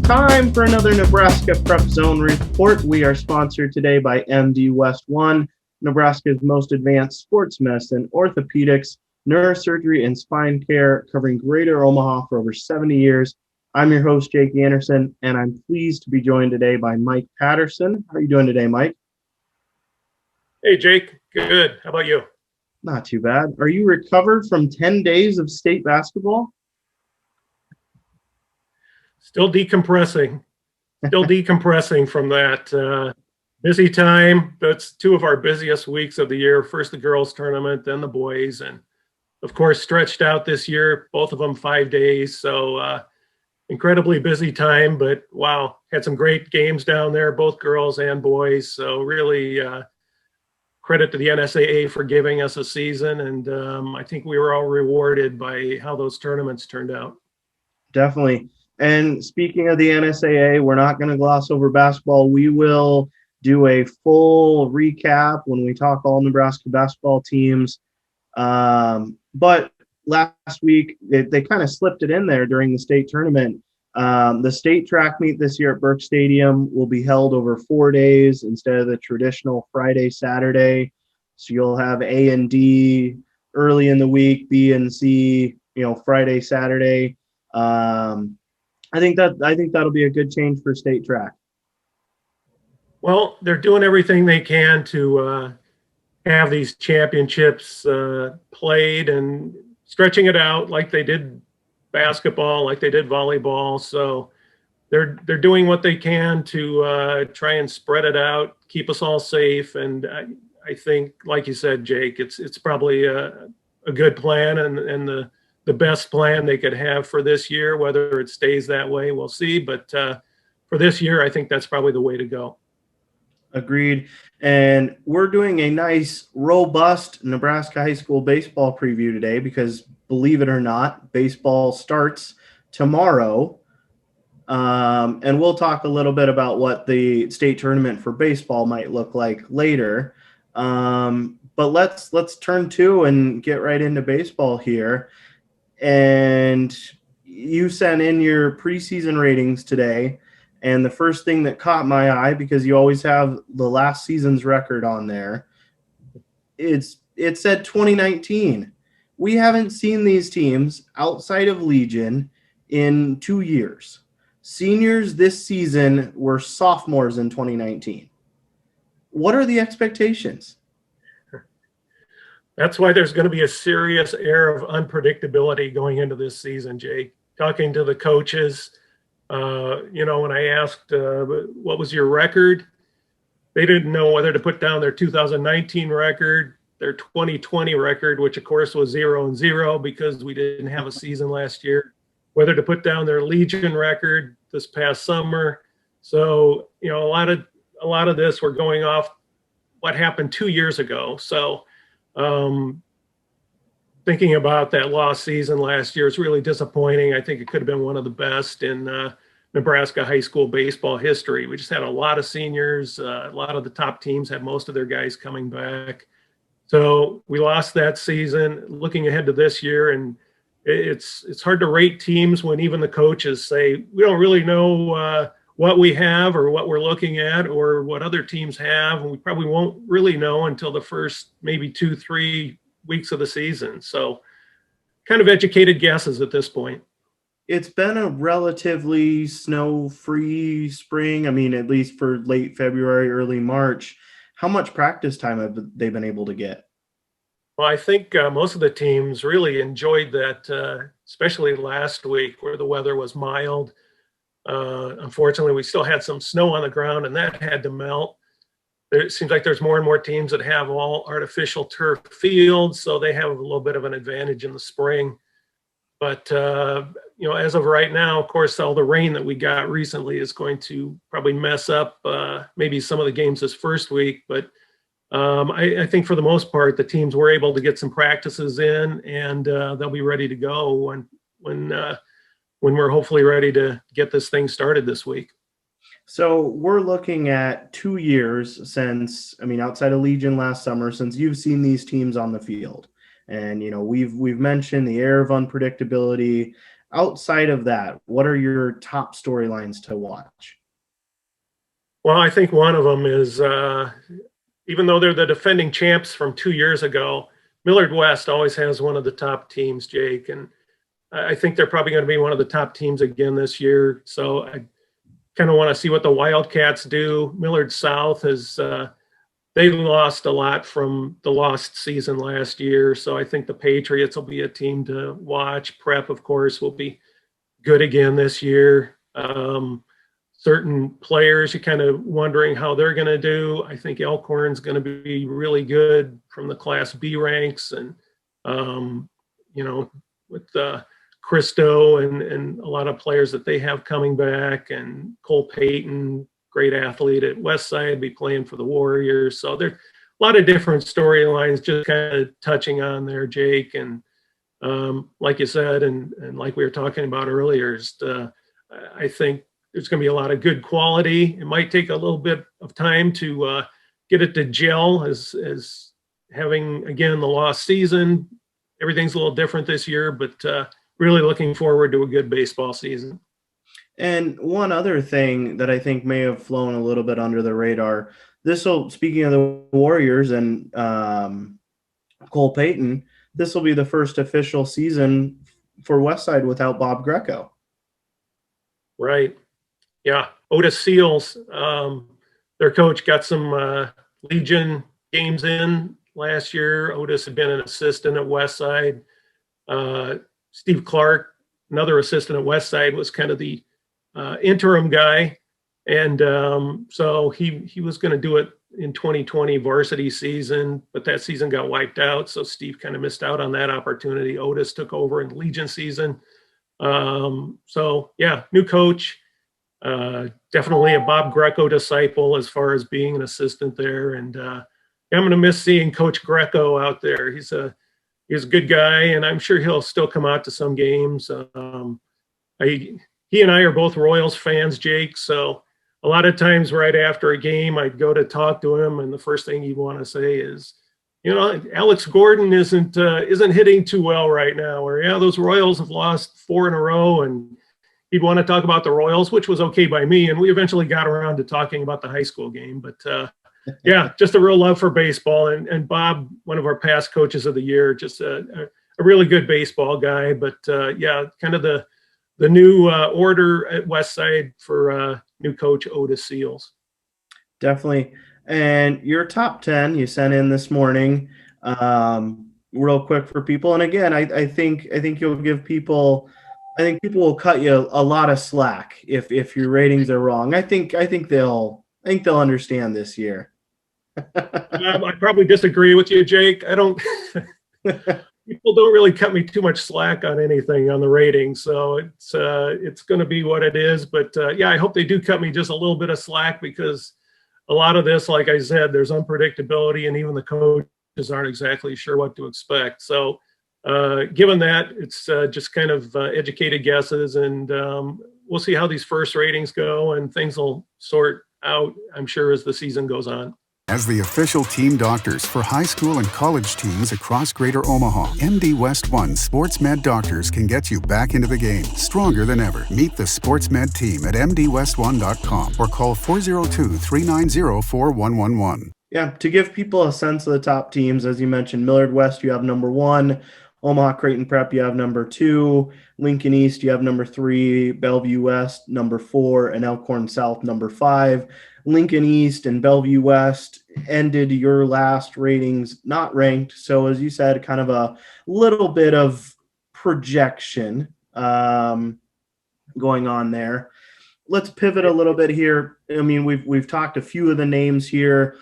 time for another Nebraska Prep Zone report. We are sponsored today by MD West One, Nebraska's most advanced sports medicine, orthopedics, neurosurgery, and spine care, covering Greater Omaha for over 70 years. I'm your host, Jake Anderson, and I'm pleased to be joined today by Mike Patterson. How are you doing today, Mike? Hey, Jake. Good. How about you? Not too bad. Are you recovered from 10 days of state basketball? Still decompressing. Still decompressing from that. Busy time. That's two of our busiest weeks of the year. First the girls tournament, then the boys. And, of course, stretched out this year, both of them 5 days. So incredibly busy time. But, wow, had some great games down there, both girls and boys. So really credit to the NSAA for giving us a season. And I think we were all rewarded by how those tournaments turned out. Definitely. And speaking of the NSAA, we're not going to gloss over basketball. We will do a full recap when we talk all Nebraska basketball teams. But last week, they kind of slipped it in there during the state tournament. The state track meet this year at Burke Stadium will be held over 4 days instead of the traditional Friday, Saturday. So you'll have A and D early in the week, B and C, Friday, Saturday. I think that'll be a good change for state track. Well, they're doing everything they can to have these championships played and stretching it out like they did basketball, like they did volleyball. So they're doing what they can to try and spread it out, keep us all safe. And I think, like you said, Jake, it's probably a good plan and the best plan they could have for this year. Whether it stays that way, we'll see. But for this year, I think that's probably the way to go. Agreed. And we're doing a nice, robust Nebraska high school baseball preview today because, believe it or not, baseball starts tomorrow. And we'll talk a little bit about what the state tournament for baseball might look like later. But let's turn to and get right into baseball here. And you sent in your preseason ratings today. And the first thing that caught my eye, because you always have the last season's record on there, it said 2019. We haven't seen these teams outside of Legion in 2 years. Seniors this season were sophomores in 2019. What are the expectations? That's why there's going to be a serious air of unpredictability going into this season, Jake. Talking to the coaches, when I asked what was your record, they didn't know whether to put down their 2019 record, their 2020 record, which of course was 0-0 because we didn't have a season last year, whether to put down their Legion record this past summer. So, a lot of this, we're going off what happened 2 years ago. So thinking about that lost season last year, it's really disappointing. I think it could have been one of the best in Nebraska high school baseball history. We just had a lot of seniors. A lot of the top teams had most of their guys coming back. So we lost that season. Looking ahead to this year, and it's hard to rate teams when even the coaches say, we don't really know what we have or what we're looking at or what other teams have. And we probably won't really know until the first maybe 2-3 weeks of the season. So kind of educated guesses at this point. It's been a relatively snow-free spring. I mean, at least for late February, early March. How much practice time have they been able to get? Well, I think most of the teams really enjoyed that, especially last week where the weather was mild. Unfortunately, we still had some snow on the ground, and that had to melt. It seems like there's more and more teams that have all artificial turf fields, so they have a little bit of an advantage in the spring. But, as of right now, of course, all the rain that we got recently is going to probably mess up maybe some of the games this first week. But I think for the most part, the teams were able to get some practices in, and they'll be ready to go when we're hopefully ready to get this thing started this week. So we're looking at 2 years since, outside of Legion last summer, since you've seen these teams on the field. And, we've mentioned the air of unpredictability. outside of that, what are your top storylines to watch? Well, I think one of them is, even though they're the defending champs from 2 years ago, Millard West always has one of the top teams, Jake, and I think they're probably going to be one of the top teams again this year. So I kind of want to see what the Wildcats do. Millard South has they lost a lot from the lost season last year, so I think the Patriots will be a team to watch. Prep, of course, will be good again this year. Certain players, you're kind of wondering how they're going to do. I think Elkhorn's going to be really good from the Class B ranks, and with Christo and a lot of players that they have coming back, and Cole Payton, great athlete at Westside, be playing for the Warriors. So there's a lot of different storylines just kind of touching on there, Jake. And like you said, and like we were talking about earlier, I think there's going to be a lot of good quality. It might take a little bit of time to get it to gel as having, again, the lost season. Everything's a little different this year, but really looking forward to a good baseball season. And one other thing that I think may have flown a little bit under the radar, speaking of the Warriors and Cole Payton, this will be the first official season for Westside without Bob Greco. Right. Yeah. Otis Seals, their coach, got some Legion games in last year. Otis had been an assistant at Westside. Steve Clark, another assistant at Westside, was kind of the interim guy. And so he was going to do it in 2020 varsity season, but that season got wiped out. So Steve kind of missed out on that opportunity. Otis took over in Legion season. So yeah, new coach, definitely a Bob Greco disciple as far as being an assistant there. And I'm going to miss seeing Coach Greco out there. He's a good guy, and I'm sure he'll still come out to some games. He and I are both Royals fans, Jake. So a lot of times right after a game, I'd go to talk to him, and the first thing he'd want to say is, Alex Gordon isn't hitting too well right now, or yeah, those Royals have lost 4 in a row, and he'd want to talk about the Royals, which was okay by me. And we eventually got around to talking about the high school game, but yeah, just a real love for baseball. And Bob, one of our past coaches of the year, just a really good baseball guy. But yeah, kind of the new order at Westside for new coach Otis Seals. Definitely. And your top 10 you sent in this morning, real quick for people. And again, I think you'll give people. I think people will cut you a lot of slack if your ratings are wrong. I think they'll understand this year. I probably disagree with you, Jake. I don't. People don't really cut me too much slack on anything on the rating, so it's going to be what it is. But yeah, I hope they do cut me just a little bit of slack, because a lot of this, like I said, there's unpredictability, and even the coaches aren't exactly sure what to expect. So given that, it's just kind of educated guesses, and we'll see how these first ratings go, and things will sort out, I'm sure, as the season goes on. As the official team doctors for high school and college teams across Greater Omaha, MD West One Sports Med Doctors can get you back into the game stronger than ever. Meet the Sports Med team at mdwest1.com or call 402-390-4111. Yeah, to give people a sense of the top teams, as you mentioned, Millard West, you have number 1. Omaha Creighton Prep, you have number 2. Lincoln East, you have number 3. Bellevue West, number 4. And Elkhorn South, number 5. Lincoln East and Bellevue West ended your last ratings not ranked. So as you said, kind of a little bit of projection going on there. Let's pivot a little bit here. I mean, we've talked a few of the names here.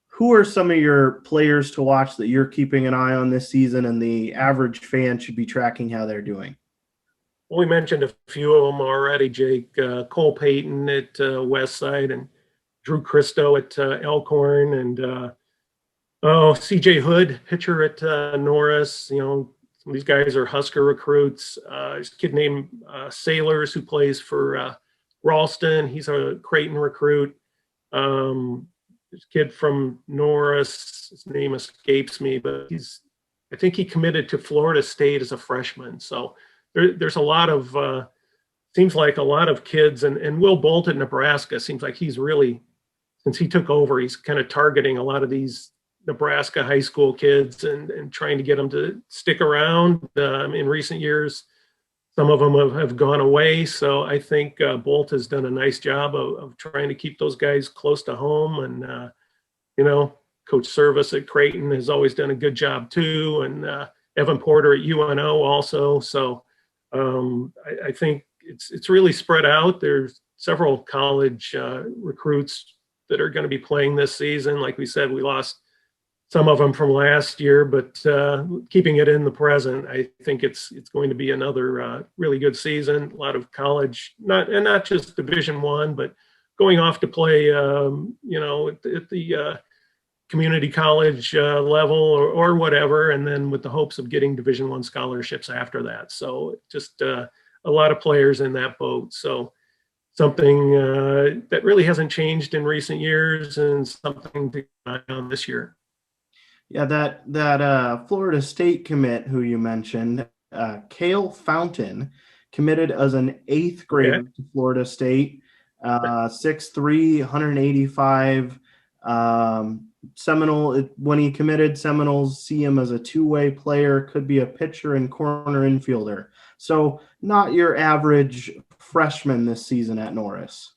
Who are some of your players to watch that you're keeping an eye on this season and the average fan should be tracking how they're doing? Well, we mentioned a few of them already, Jake. Cole Payton at Westside, and Drew Christo at Elkhorn, and CJ Hood, pitcher at Norris. Some of these guys are Husker recruits. There's a kid named Sailors who plays for Ralston. He's a Creighton recruit. This kid from Norris, his name escapes me, but I think he committed to Florida State as a freshman. So there's a lot of seems like a lot of kids, and Will Bolt at Nebraska seems like he's really, since he took over, he's kind of targeting a lot of these Nebraska high school kids and trying to get them to stick around. In recent years, some of them have gone away. So I think Bolt has done a nice job of trying to keep those guys close to home. And, Coach Service at Creighton has always done a good job too. And Evan Porter at UNO also. So I think it's really spread out. There's several college recruits that are going to be playing this season. Like we said, we lost some of them from last year, but keeping it in the present, I think it's going to be another really good season. A lot of college, not just Division I, but going off to play, at the community college level or whatever, and then with the hopes of getting Division I scholarships after that. So just a lot of players in that boat. So something that really hasn't changed in recent years, and something to keep an eye on this year. Yeah, that Florida State commit who you mentioned, Cale Fountain, committed as an 8th grader to Florida State, 6'3", 185. Seminole, when he committed, Seminoles see him as a two-way player, could be a pitcher and corner infielder. So not your average freshman this season at Norris.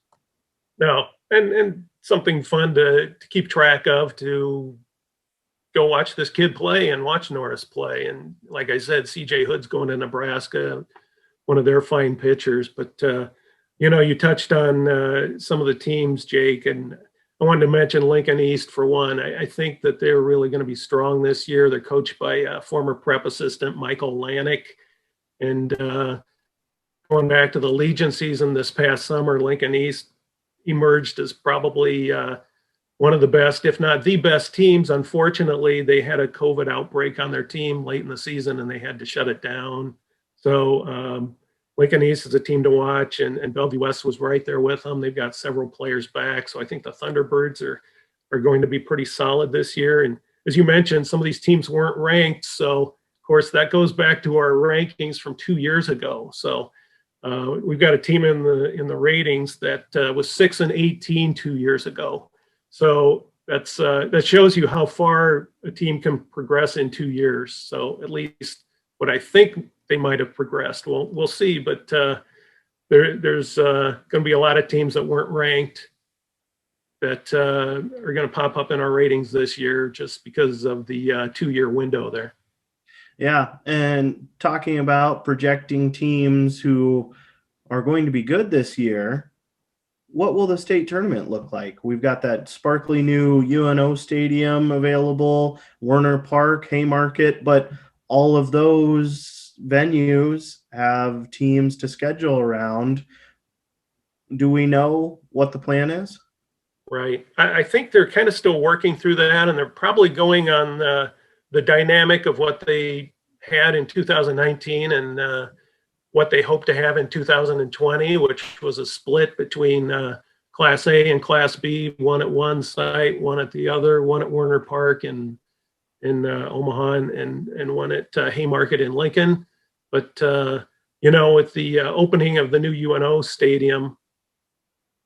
No, and something fun to keep track of, to go watch this kid play and watch Norris play. And like I said, CJ Hood's going to Nebraska, one of their fine pitchers. But, you touched on some of the teams, Jake, and I wanted to mention Lincoln East for one. I think that they're really going to be strong this year. They're coached by former prep assistant Michael Lanick. And going back to the Legion season this past summer, Lincoln East emerged as probably one of the best, if not the best teams. Unfortunately, they had a COVID outbreak on their team late in the season and they had to shut it down. So Lincoln East is a team to watch, and Bellevue West was right there with them. They've got several players back. So I think the Thunderbirds are going to be pretty solid this year. And as you mentioned, some of these teams weren't ranked. So of course that goes back to our rankings from 2 years ago. So we've got a team in the ratings that was 6-18 2 years ago. So that shows you how far a team can progress in 2 years. So at least what I think they might have progressed. We'll see. But there's going to be a lot of teams that weren't ranked that are going to pop up in our ratings this year just because of the 2-year window there. Yeah, and talking about projecting teams who are going to be good this year, what will the state tournament look like? We've got that sparkly new UNO stadium available, Werner Park, Haymarket, but all of those venues have teams to schedule around. Do we know what the plan is? Right. I think they're kind of still working through that, and they're probably going on the dynamic of what they had in 2019 and what they hope to have in 2020, which was a split between Class A and Class B, one at one site, one at the other, one at Werner Park in Omaha, and one at Haymarket in Lincoln. But, with the opening of the new UNO stadium,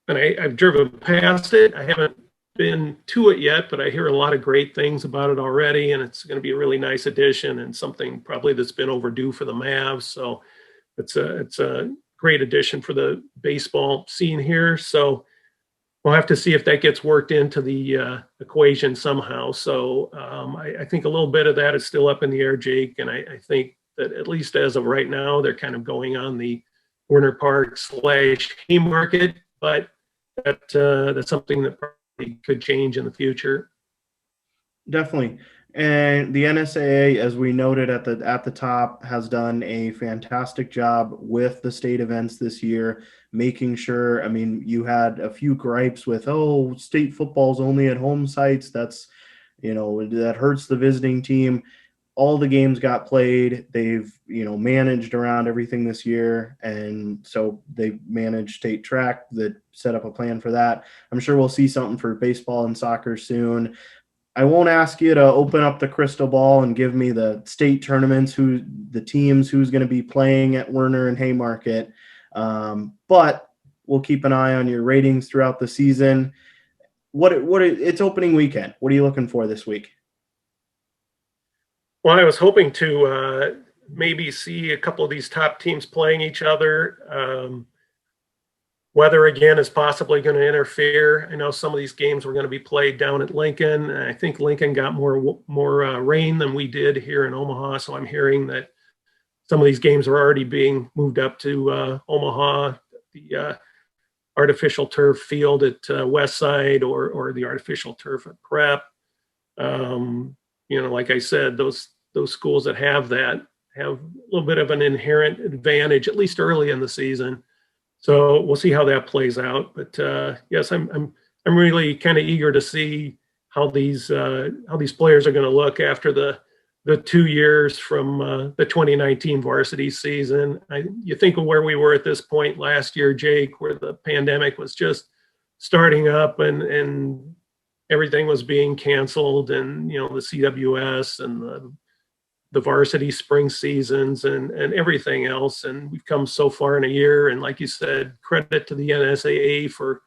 and I've driven past it. I haven't been to it yet, but I hear a lot of great things about it already, and it's going to be a really nice addition and something probably that's been overdue for the Mavs. So it's a great addition for the baseball scene here. So we'll have to see if that gets worked into the equation somehow. So I think a little bit of that is still up in the air, Jake. And I think that at least as of right now, they're kind of going on the Werner Park / Haymarket, but that's something that probably could change in the future. Definitely. And the NSAA, as we noted at the top, has done a fantastic job with the state events this year, making sure, you had a few gripes with, state football's only at home sites. That's, that hurts the visiting team. All the games got played. They've, managed around everything this year. And so they managed state track that set up a plan for that. I'm sure we'll see something for baseball and soccer soon. I won't ask you to open up the crystal ball and give me the state tournaments, who's going to be playing at Werner and Haymarket. But we'll keep an eye on your ratings throughout the season. It's opening weekend. What are you looking for this week? Well, I was hoping to maybe see a couple of these top teams playing each other. Weather, again, is possibly going to interfere. I know some of these games were going to be played down at Lincoln. I think Lincoln got more rain than we did here in Omaha, so I'm hearing that some of these games are already being moved up to Omaha, the artificial turf field at Westside or the artificial turf at Prep. Like I said, those schools that have that have a little bit of an inherent advantage, at least early in the season. So we'll see how that plays out. But yes, I'm really kind of eager to see how these players are going to look after the 2 years from the 2019 varsity season. You think of where we were at this point last year, Jake, where the pandemic was just starting up and everything was being canceled, and the CWS and the varsity spring seasons and everything else. And we've come so far in a year. And like you said, credit to the NSAA for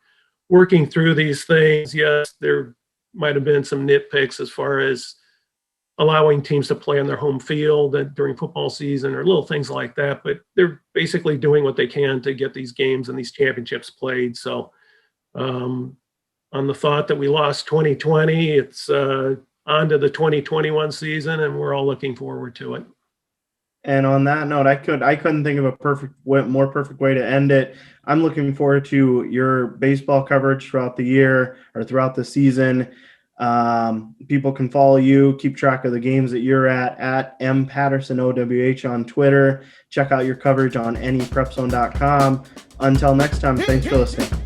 working through these things. Yes, there might have been some nitpicks as far as allowing teams to play on their home field during football season or little things like that, but they're basically doing what they can to get these games and these championships played. So on the thought that we lost 2020, it's on to the 2021 season, and we're all looking forward to it. And on that note, I couldn't think of a more perfect way to end it. I'm looking forward to your baseball coverage throughout the year or throughout the season. People can follow you, keep track of the games that you're at mpattersonowh on Twitter. Check out your coverage on anyprepzone.com. Until next time, thanks for listening.